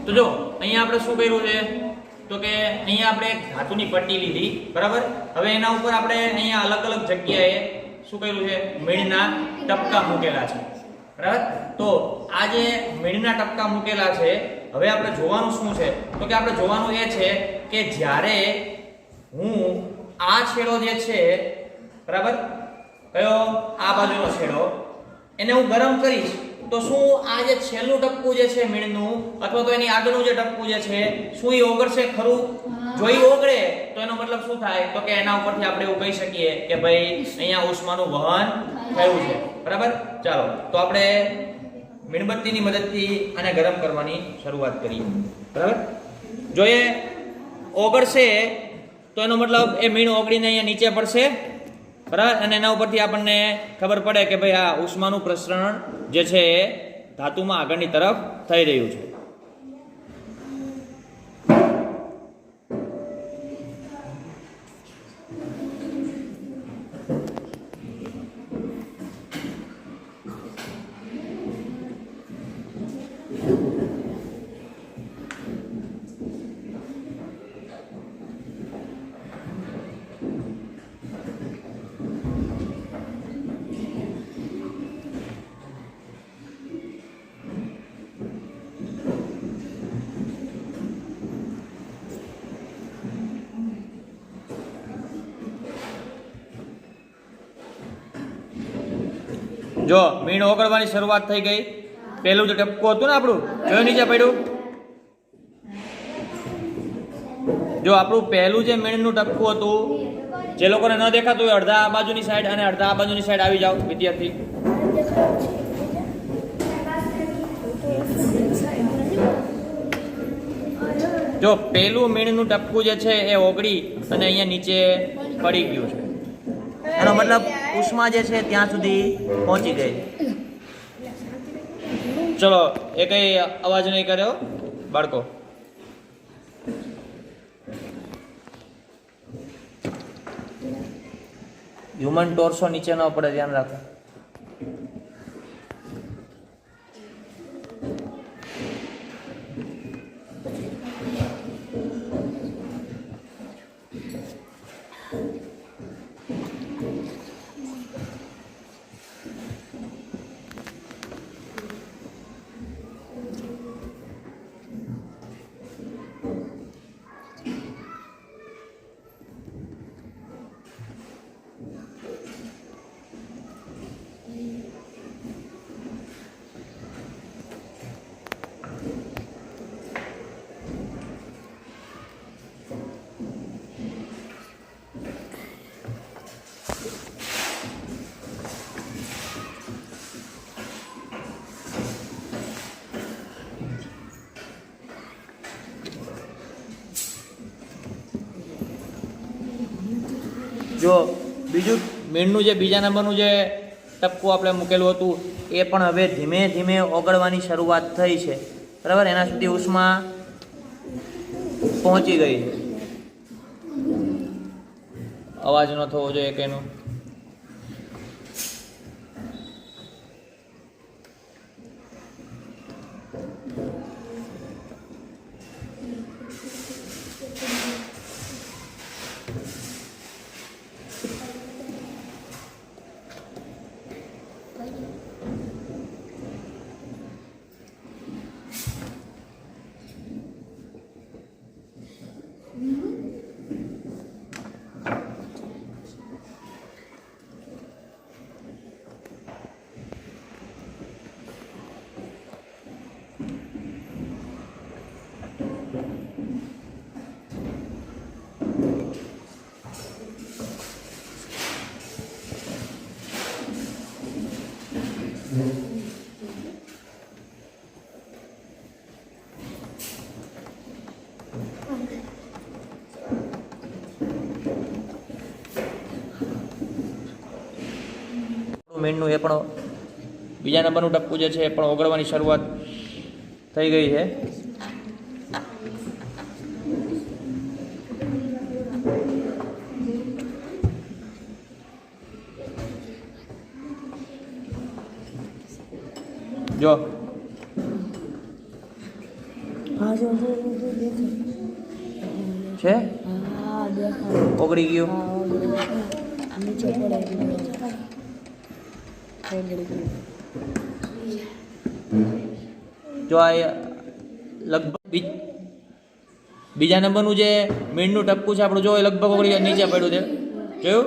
તો જો અહીંયા આપણે શું કર્યું છે તો કે અહીંયા આપણે એક ધાતુની પટ્ટી લીધી, બરાબર. હવે એના ઉપર આપણે અહીંયા અલગ અલગ જગ્યાએ શું કર્યું છે, મીણના ટપકા મૂકેલા છે, બરાબર. તો આ જે મીણના ટપકા મૂકેલા છે, હવે આપણે જોવાનું શું છે તો કે આપણે જોવાનું એ છે કે જ્યારે હું આ છેડો જે છે, બરાબર, કયો આ બાજુનો છેડો, એને હું ગરમ કરીશ તો શું આ જે છેલ્લું ટપકું જે છે મીણનું અથવા તો એની આગળનું જે ટપકું જે છે શું એ ઓગળશે ખરું? જો એ ઓગળે તો એનો મતલબ શું થાય તો કે એના ઉપરથી આપણે એવું કહી શકીએ કે ભાઈ અહીંયા ઉષ્માનું વહન થયું છે, બરાબર. ચાલો તો આપણે મીણબત્તીની મદદથી આને ગરમ કરવાની શરૂઆત કરીએ, બરાબર. જો એ ઓગળશે તો એનો મતલબ એ મીણ ઓગળીને અહીંયા નીચે પડશે, બરાબર. અને એના ઉપરથી આપણને ખબર પડે કે ભાઈ આ ઉષ્માનું પ્રસરણ જે છે એ ધાતુમાં આગળની તરફ થઈ રહ્યું છે. જો મીણ ઓગળવાની શરૂઆત થઈ ગઈ. પહેલું જે ટપકું હતું ને આપણું, જો નીચે પડ્યું. જો આપણું પહેલું જે મીણનું ટપકું હતું, જે લોકોને ન દેખાતું હોય, અડધા આ બાજુની સાઈડ અને અડધા આ બાજુની સાઈડ આવી જાવ વિદ્યાર્થી. જો પહેલું મીણનું ટપકું જે છે એ ઓગળી અને અહીંયા નીચે પડી ગયું છે, એનો મતલબ ઉષ્મા જે છે ત્યાં સુધી પહોંચી ગઈ. ચલો એ કઈ અવાજ નહીં કર્યો બાળકો. હ્યુમન ટોર્સો નીચે ન પડે, ધ્યાન રાખો. જો બીજું મીણનું જે બીજા નંબરનું જે ટપકું આપણે મૂકેલું હતું એ પણ હવે ધીમે ધીમે ઓગળવાની શરૂઆત થઈ છે, બરાબર. એના સુધી ઉષ્મા પહોંચી ગઈ છે. અવાજ ન થવો જોઈએ કે એનો. મીણનું એ પણ બીજા નંબરનું ટપકું જે છે એ પણ ઓગળવાની શરૂઆત થઈ ગઈ છે. જો હા જો છે હા દેખાય ઓગળી ગયું. હા નીચે પડે જો આ લગભગ બીજા નંબરનું જે મીણનું ટપકું છે આપણું, જો એ લગભગ ઓગળી નીચે પડ્યું છે. જોયું?